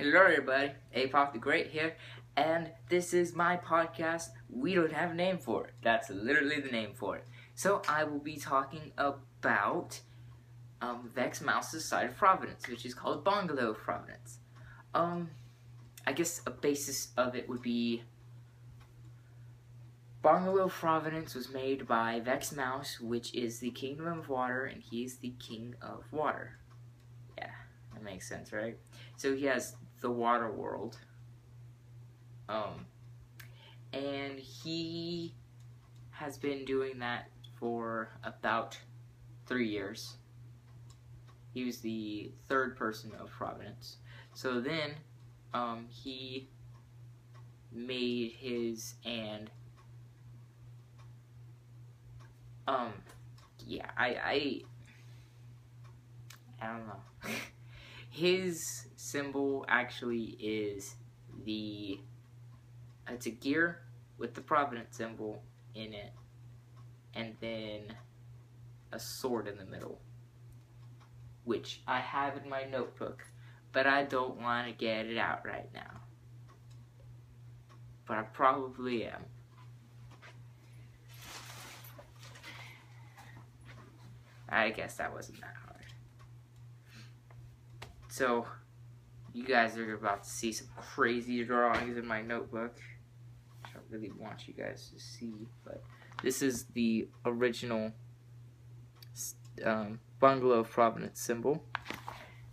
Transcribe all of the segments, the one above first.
Hello everybody, Apop the Great here, and this is my podcast. We don't have a name for it. That's literally the name for it. So I will be talking about Vex Mouse's side of Providence, which is called Bungalow Providence. I guess a basis of it would be Bungalow Providence was made by Vex Mouse, which is the Kingdom of Water, and he's the King of Water. Yeah, that makes sense, right? So he has the water world. And he has been doing that for about 3 years. He was the third person of Providence. So then, he made his and, yeah, I don't know. His symbol actually is it's a gear with the Providence symbol in it, and then a sword in the middle, which I have in my notebook, but I don't want to get it out right now. But I probably am. I guess that wasn't that hard. So, you guys are about to see some crazy drawings in my notebook, which I really want you guys to see. But this is the original Bungalow of Providence symbol.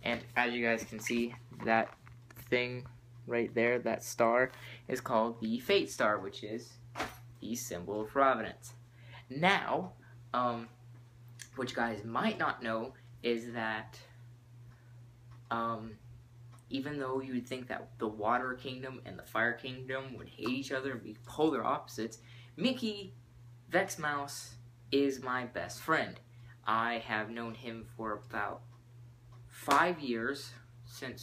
And as you guys can see, that thing right there, that star, is called the Fate Star, which is the symbol of Providence. Now, what you guys might not know is that even though you would think that the Water Kingdom and the Fire Kingdom would hate each other and be polar opposites, Mickey, Vex Mouse, is my best friend. I have known him for about 5 years, so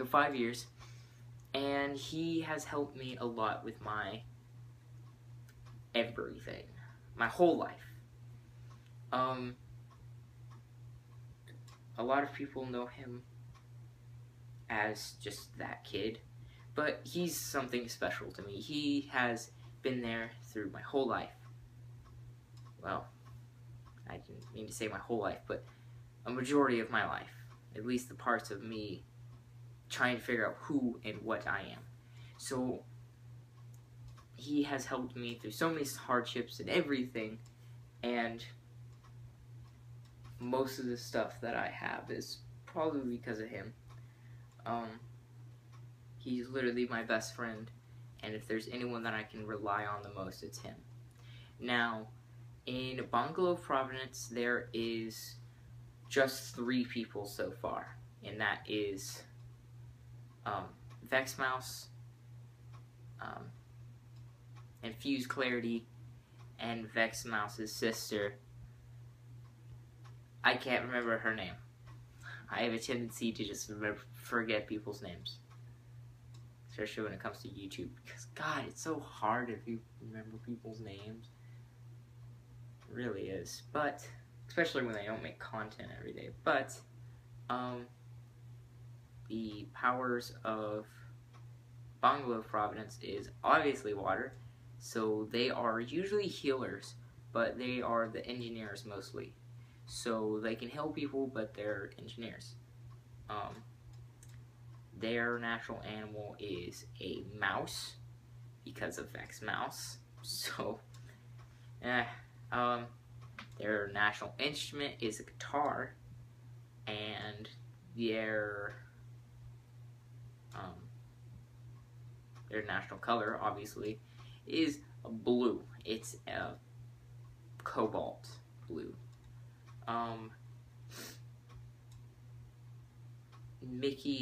5 years, and he has helped me a lot with my everything, my whole life. A lot of people know him as just that kid, but he's something special to me. He has been there through my whole life. Well, I didn't mean to say my whole life, but a majority of my life. At least the parts of me trying to figure out who and what I am. So, he has helped me through so many hardships and everything, and most of the stuff that I have is probably because of him. He's literally my best friend, and if there's anyone that I can rely on the most, it's him. Now, in Bungalow Providence, there is just 3 people so far, and that is Vex Mouse, Infused Clarity, and Vex Mouse's sister. I can't remember her name. I have a tendency to just forget people's names, especially when it comes to YouTube, because God, it's so hard if you remember people's names. It really is, but especially when they don't make content every day. But the powers of Bungalow Providence is obviously water, so they are usually healers, but they are the engineers mostly. So they can heal people, but they're engineers. Their natural animal is a mouse, because of Vex Mouse. So, their national instrument is a guitar, and their national color, obviously, is blue. It's a cobalt blue. Vex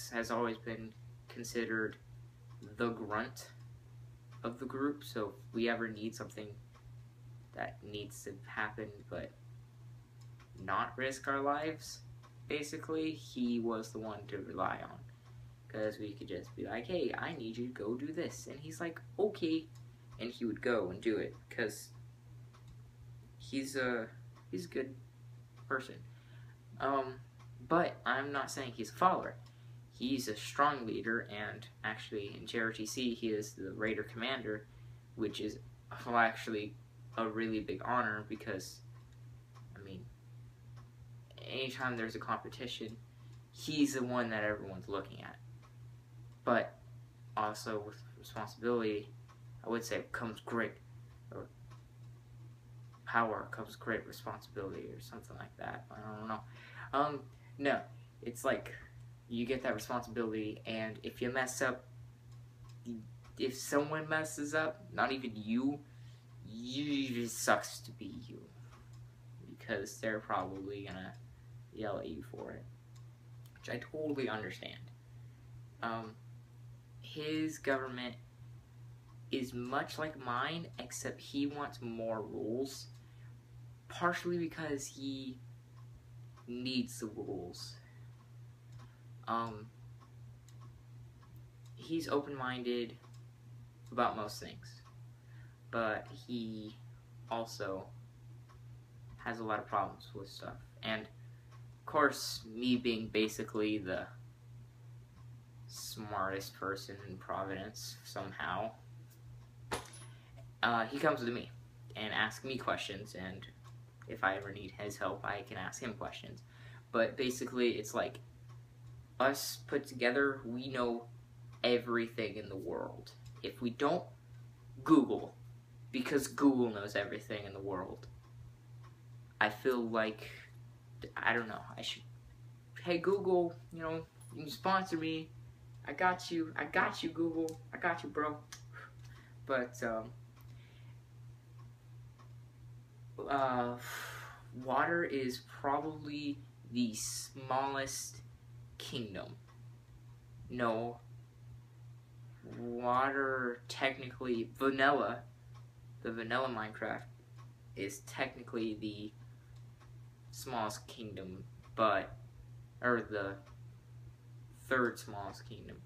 has always been considered the grunt of the group, so if we ever need something that needs to happen but not risk our lives, basically, he was the one to rely on. Because we could just be like, hey, I need you to go do this. And he's like, okay. And he would go and do it, because he's a good person. But I'm not saying he's a follower. He's a strong leader, and actually in JRTC he is the Raider Commander, which is actually a really big honor because, I mean, anytime there's a competition, he's the one that everyone's looking at. But also with responsibility, I would say comes great, or power comes great responsibility, or something like that. I don't know. No, it's like you get that responsibility, and if you mess up, if someone messes up, not even you, it sucks to be you, because they're probably gonna yell at you for it, which I totally understand. His government is much like mine, except he wants more rules, partially because he needs the rules. He's open-minded about most things, but he also has a lot of problems with stuff. And of course, me being basically the smartest person in Providence somehow, he comes to me and asks me questions, and if I ever need his help, I can ask him questions. But basically, it's like us put together, we know everything in the world. If we don't, Google, because Google knows everything in the world. I feel like, I don't know, I should, hey Google, you know, you can sponsor me. I got you, Google, I got you, bro. But, water is probably the smallest kingdom. No, water technically, vanilla, the vanilla Minecraft is technically the smallest kingdom, but, or the third smallest kingdom.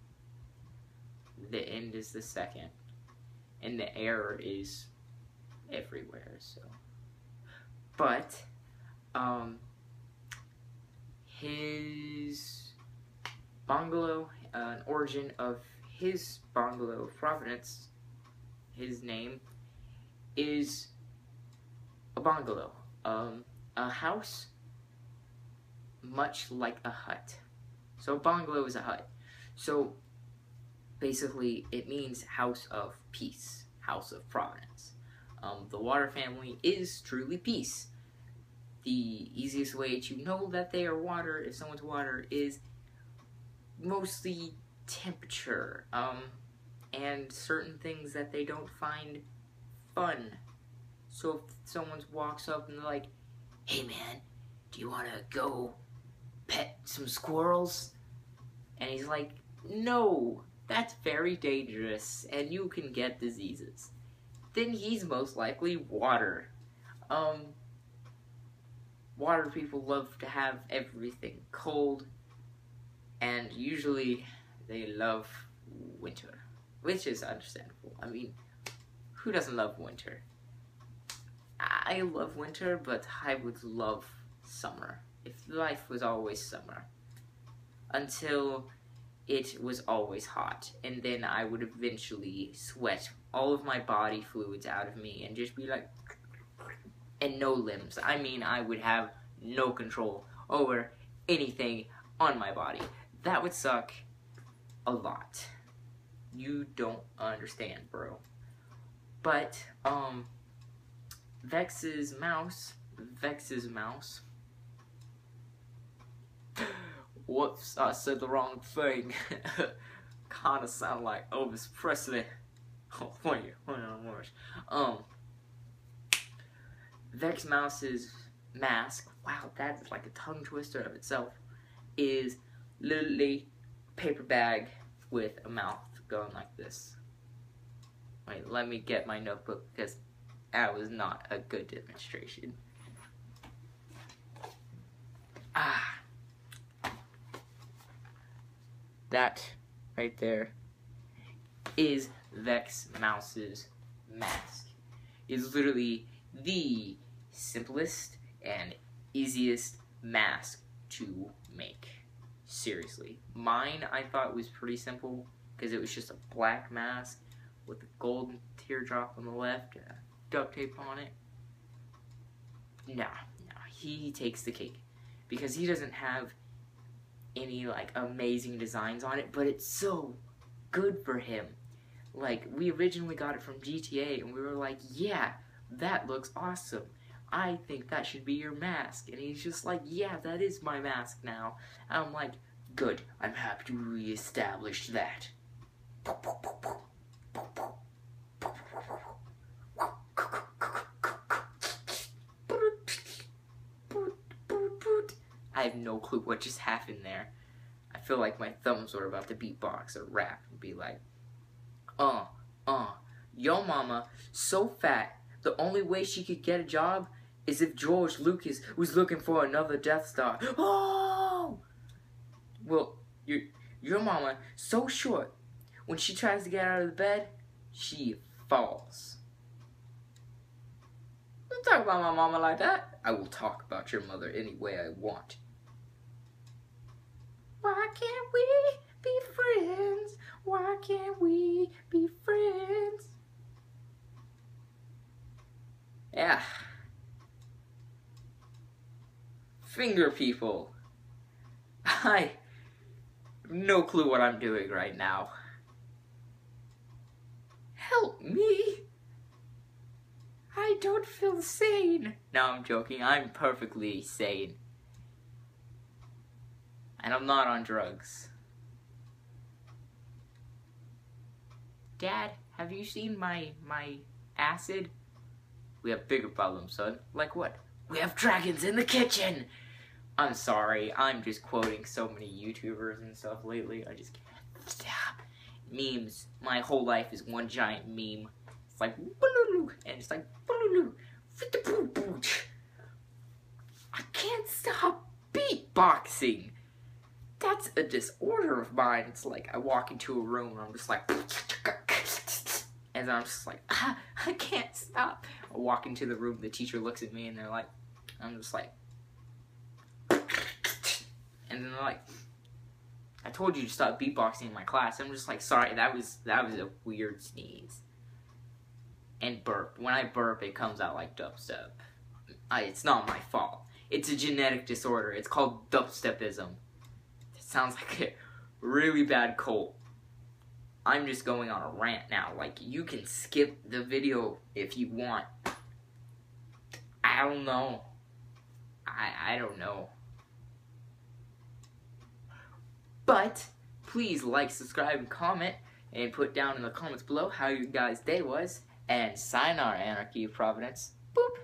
The end is the second, and the air is everywhere, so. But, his bungalow, an origin of his bungalow of Providence, his name, is a bungalow. A house much like a hut. So a bungalow is a hut. So basically it means house of peace, house of Providence. The water family is truly peace. The easiest way to know that they are water, if someone's water, is mostly temperature, and certain things that they don't find fun. So if someone walks up and they're like, hey man, do you want to go pet some squirrels? And he's like, no, that's very dangerous, and you can get diseases. Then he's most likely water. Water people love to have everything cold, and usually they love winter, which is understandable. I mean, who doesn't love winter? I love winter, but I would love summer. If life was always summer. Until it was always hot, and then I would eventually sweat all of my body fluids out of me and just be like, and no limbs. I mean, I would have no control over anything on my body. That would suck a lot. You don't understand, bro. But, Vex's mouse, whoops, I said the wrong thing. Kinda sound like Elvis Presley. Oh, wait on. Vex Mouse's mask, wow, that's like a tongue twister of itself, is literally a paper bag with a mouth going like this. Wait, let me get my notebook because that was not a good demonstration. That right there is Vex Mouse's mask. It's literally the simplest and easiest mask to make. Seriously. Mine, I thought, was pretty simple because it was just a black mask with a golden teardrop on the left and duct tape on it. Nah, he takes the cake because he doesn't have any like amazing designs on it, but it's so good for him. Like, we originally got it from GTA and we were like, yeah, that looks awesome. I think that should be your mask. And he's just like, yeah, that is my mask now. And I'm like, good, I'm happy to reestablish that. I have no clue what just happened there. I feel like my thumbs were about to beatbox or rap and be like, yo mama, so fat, the only way she could get a job is if George Lucas was looking for another Death Star. Oh! Well, your mama, so short, when she tries to get out of the bed, she falls. Don't talk about my mama like that. I will talk about your mother any way I want. Why can't we be friends? Why can't we be friends? Yeah. Finger people. I have no clue what I'm doing right now. Help me. I don't feel sane. No, I'm joking. I'm perfectly sane. And I'm not on drugs. Dad, have you seen my acid? We have bigger problems, son. Like what? We have dragons in the kitchen! I'm sorry, I'm just quoting so many YouTubers and stuff lately. I just can't stop. Memes. My whole life is one giant meme. It's like, and it's like, I can't stop beatboxing. That's a disorder of mine. It's like I walk into a room and I'm just like, and then I'm just like, I can't stop. I walk into the room, the teacher looks at me and they're like, I'm just like, and then they're like, I told you to stop beatboxing in my class. I'm just like, sorry, that was a weird sneeze. And burp. When I burp, it comes out like dubstep. It's not my fault. It's a genetic disorder. It's called dubstepism. It sounds like a really bad cold. I'm just going on a rant now. Like, you can skip the video if you want. I don't know. I don't know. But, please like, subscribe, and comment. And put down in the comments below how your guys' day was. And sayonara, Anarchy of Providence. Boop.